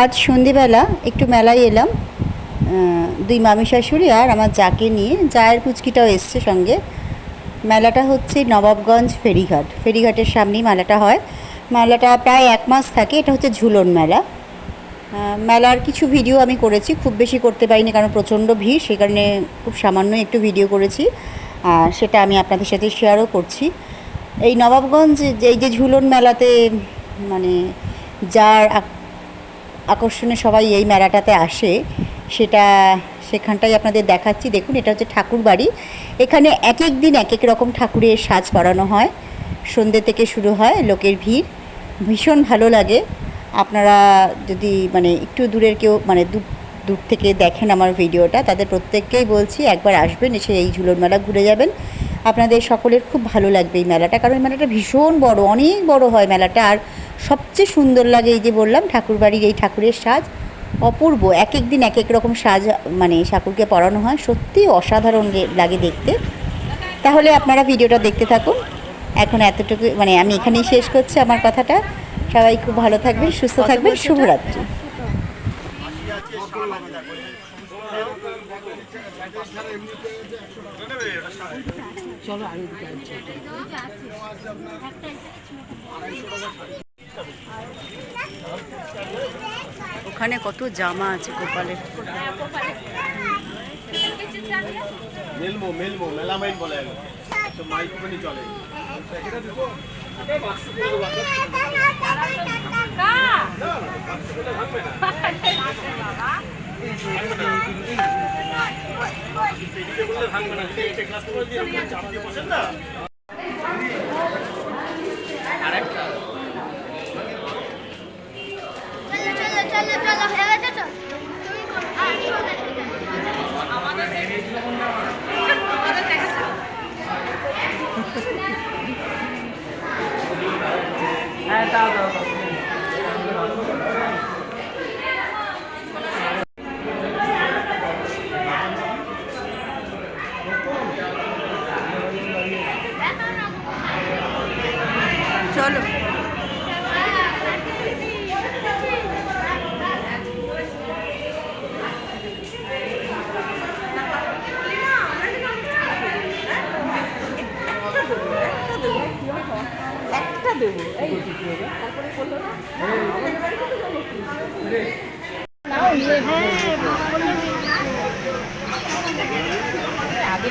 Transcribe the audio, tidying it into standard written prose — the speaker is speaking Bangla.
আজ সন্ধেবেলা একটু মেলায় এলাম, দুই মামি শাশুড়ি আর আমার যাকে নিয়ে, জায়ের পুচকিটাও এসছে সঙ্গে। মেলাটা হচ্ছে নবাবগঞ্জ ফেরিঘাটের সামনেই মেলাটা হয়। মেলাটা প্রায় 1 মাস থাকে। এটা হচ্ছে ঝুলন মেলা। মেলার কিছু ভিডিও আমি করেছি, খুব বেশি করতে পারিনি কারণ প্রচণ্ড ভিড়, সেই কারণে খুব সামান্য একটু ভিডিও করেছি, আর সেটা আমি আপনাদের সাথে শেয়ারও করছি। এই নবাবগঞ্জ এই যে ঝুলন মেলাতে মানে যার আকর্ষণে সবাই এই মেলাটাতে আসে, সেখানটাই আপনাদের দেখাচ্ছি। দেখুন, এটা হচ্ছে ঠাকুর বাড়ি। এখানে এক এক দিন এক এক রকম ঠাকুরের সাজ করানো হয়। সন্ধ্যে থেকে শুরু হয়, লোকের ভিড় ভীষণ ভালো লাগে। আপনারা যদি একটু দূরের কেউ দূর থেকে দেখেন আমার ভিডিওটা, তাদের প্রত্যেককেই বলছি একবার আসবেন, এসে এই ঝুলন মেলা ঘুরে যাবেন। আপনাদের সকলের খুব ভালো লাগবে এই মেলাটা, কারণ এই মেলাটা ভীষণ বড়, অনেক বড় হয় মেলাটা। আর সবচেয়ে সুন্দর লাগে এই যে বললাম, ঠাকুরবাড়ির এই ঠাকুরের সাজ অপূর্ব। এক এক দিন এক এক রকম সাজ ঠাকুরকে পরানো হয়, সত্যিই অসাধারণ লাগে দেখতে। তাহলে আপনারা ভিডিওটা দেখতে থাকুন। এখন এতটুকু আমি এখানেই শেষ করছি আমার কথাটা। সবাই খুব ভালো থাকবেন, সুস্থ থাকবেন, শুভরাত্রি। ওখানে কত জামা আছে গোপালের। মেলামাইন বলে চলে। হ্যাঁ, দাও দাও চলো। একটা দেবো, তারপরে বললো না আগে